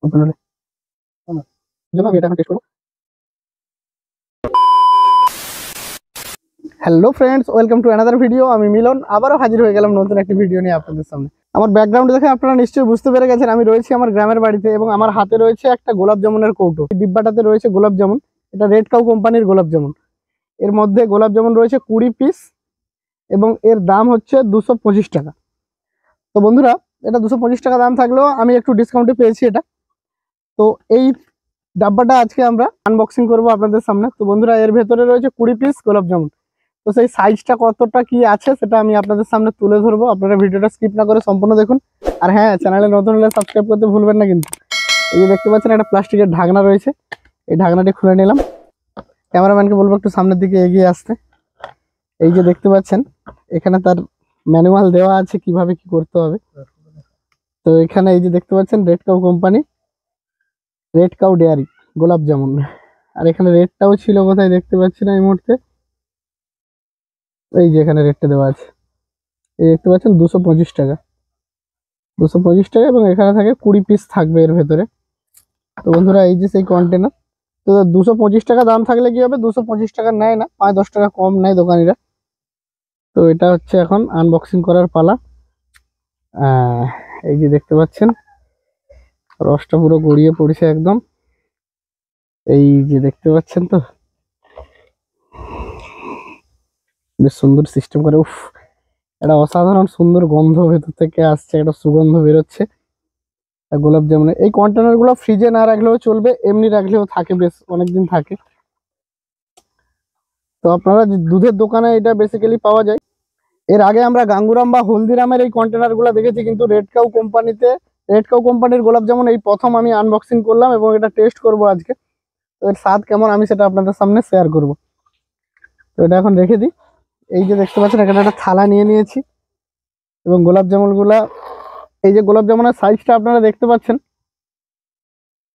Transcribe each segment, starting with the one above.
Open হলে জন্য আমি এটা এখন টেস্ট করব। Hello friends, welcome to another video. আমি মিলন আবারও হাজির হয়ে গেলাম নতুন একটি ভিডিও নিয়ে আপনাদের সামনে। আমার ব্যাকগ্রাউন্ড দেখে আপনারা নিশ্চয়ই বুঝতে পেরে গেছেন আমি রয়েছি আমার গ্রামের বাড়িতে এবং আমার হাতে রয়েছে একটা গোলাপ জামুনের কৌটো। এই ডিব্বাটাতে রয়েছে গোলাপ জামুন। এটা রেড কাউ কোম্পানির গোলাপ জামুন। এর মধ্যে গোলাপ জামুন রয়েছে 20 পিস এবং এর দাম হচ্ছে 225 টাকা। তো বন্ধুরা, এটা 225 টাকা দাম থাকলেও আমি একটু ডিসকাউন্টে পেয়েছি এটা। তো এই ডাব্বাটা আজকে আমরা আনবক্সিং করব আপনাদের সামনে। তো বন্ধুরা, এর ভেতরে রয়েছে 20 পিস গোলাপ জামুন। তো সেই সাইজটা কতটা কি আছে সেটা আমি আপনাদের সামনে তুলে ধরবো। আপনারা ভিডিওটা স্কিপ না করে সম্পূর্ণ দেখুন। আর হ্যাঁ, চ্যানেলে নতুন হলে সাবস্ক্রাইব করতে ভুলবেন না কিন্তু। এই যে দেখতে পাচ্ছেন একটা প্লাস্টিকের ঢাকনা রয়েছে, এই ঢাকনাটি খুলে নিলাম। ক্যামেরাম্যানকে বলবো একটু সামনের দিকে এগিয়ে আসতে। এই যে দেখতে পাচ্ছেন এখানে তার ম্যানুয়াল দেওয়া আছে কিভাবে কি করতে হবে। তো এখানে এই যে দেখতে পাচ্ছেন red cow company, red cow dairy গোলাপ জামুন। আর এখানে রেটটাও ছিল কোথায় দেখতে পাচ্ছি না এই মুহূর্তে। এই যে এখানে রেটটা দেওয়া আছে, এই দেখতে পাচ্ছেন 225 টাকা। 225 টাকা এবং এখানে থাকে 20 পিস থাকবে এর ভেতরে। তো বন্ধুরা, এই যে সেই কন্টেনার। তো 225 টাকা দাম থাকলে কি হবে, 225 টাকা নেয় না, 5-10 টাকা কম নেয় দোকানিরা। তো এটা হচ্ছে এখন আনবক্সিং করার পালা। এই যে দেখতে পাচ্ছেন রসটা পুরো গড়িয়ে পড়েছে একদম। এই যে দেখতে পাচ্ছেন তো বেশ সুন্দর সিস্টেম করে। উফ, একটা অসাধারণ সুন্দর গন্ধ ভেতর থেকে আসছে, একটা সুগন্ধ বেরোচ্ছে গোলাপ জামুনের। এই কন্টেনার গুলো ফ্রিজে না রাখলেও চলবে, এমনি রাখলেও থাকে, বেশ অনেকদিন থাকে। তো আপনারা যে দুধের দোকানে এটা বেসিক্যালি পাওয়া যায়। এর আগে আমরা গাঙ্গুরাম বা হলদিরামের এই কন্টেনার গুলো দেখেছি, কিন্তু রেড কাউ কোম্পানির গোলাপ জামুন এই প্রথম আমি আনবক্সিং করলাম এবং এটা টেস্ট করব আজকে। তো এর স্বাদ কেমন আমি সেটা আপনাদের সামনে শেয়ার করব। তো এটা এখন রেখে দিই। এই যে দেখতে পাচ্ছেন এখানে একটা থালা নিয়ে নিয়েছি এবং গোলাপ জামুন গুলা, এই যে গোলাপ জামুনের সাইজটা আপনারা দেখতে পাচ্ছেন,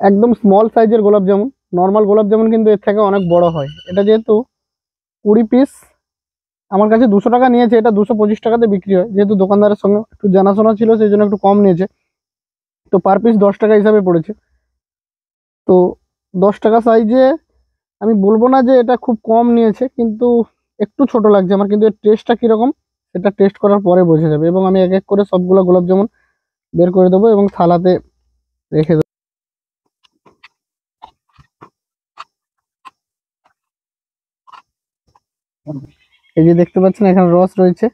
একদম স্মল সাইজের গোলাপ জামুন। নর্মাল গোলাপ জামুন কিন্তু এর থেকে অনেক বড় হয়। এটা যেহেতু 20 পিস আমার কাছে 200 টাকা নিয়েছে, এটা 225 টাকাতে বিক্রি হয়। যেহেতু দোকানদারের সঙ্গে একটু জানাশোনা ছিল সেই জন্য একটু কম নিয়েছে। তো পার পিস 10 টাকা হিসাবে পড়েছে। তো 10 টাকা সাইজে আমি বলবো না যে এটা খুব কম নিয়েছে, কিন্তু একটু ছোট লাগছে আমার। কিন্তু এর টেস্টটা কিরকম সেটা টেস্ট করার পরে বোঝা যাবে। এবং আমি এক এক করে সবগুলো গোলাপ জামুন বের করে দেবো এবং থালাতে রেখে দেবো। এই যে দেখতে পাচ্ছেন এখানে রস রয়েছে।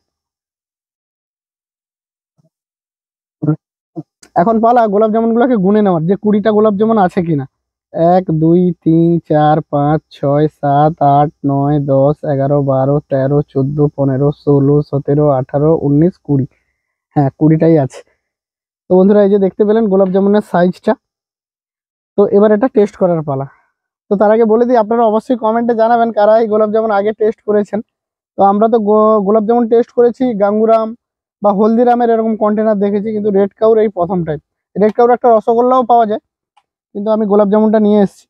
এখন পালা গোলাপ জামুন গুলোকে গুনে নেওয়ার, যে 20টা গোলাপ জামুন আছে কিনা। 1 2 3 4 5 6 7 8 9 10 11 12 13 14 15 16 17 18 19 20। হ্যাঁ, 20টাই আছে। তো বন্ধুরা, এই যে দেখতে পেলেন গোলাপ জামুনের সাইজটা। তো এবার এটা টেস্ট করার পালা। তো তার আগে বলে দিই, আপনারা অবশ্যই কমেন্টে জানাবেন কারা এই গোলাপ জামুন আগে টেস্ট করেছেন। তো আমরা তো গোলাপ জামুন টেস্ট করেছি গাঙ্গুরাম বা হলদিরামের এরকম কন্টেনার দেখেছি, কিন্তু রেড কাউর এই প্রথম টাইম। রেড কাউর একটা রসগোল্লাও পাওয়া যায়, কিন্তু আমি গোলাপ জামুনটা নিয়ে এসেছি।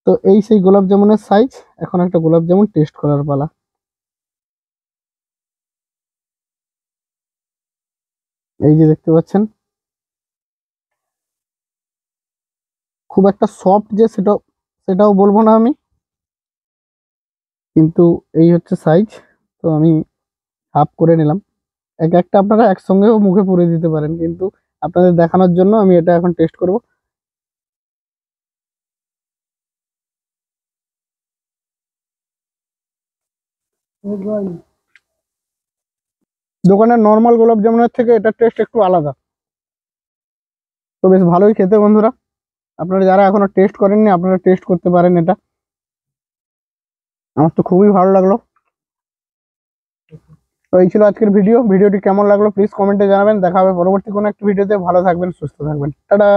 তো এই সেই গোলাপ জামুনের সাইজ। এখন একটা গোলাপ জামুন টেস্ট করার পালা। এই যে দেখতে পাচ্ছেন খুব একটা সফট যে সেটাও বলবো না আমি, কিন্তু এই হচ্ছে সাইজ। তো আমি হাফ করে নিলাম। এক একটা আপনারা একসঙ্গেও মুখে পুরে দিতে পারেন, কিন্তু আপনাদের দেখানোর জন্য আমি এটা এখন টেস্ট করব। দোকানের নর্মাল গোলাপ জামুনের থেকে এটার টেস্ট একটু আলাদা। তো বেশ ভালোই খেতে বন্ধুরা। আপনারা যারা এখনো টেস্ট করেননি আপনারা টেস্ট করতে পারেন এটা। আমার তো খুবই ভালো লাগলো। তো এই ছিল আজকের ভিডিওটি কেমন লাগলো প্লিজ কমেন্টে জানাবেন। দেখা হবে পরবর্তী কোনো একটা ভিডিওতে। ভালো থাকবেন, সুস্থ থাকবেন, টাটা।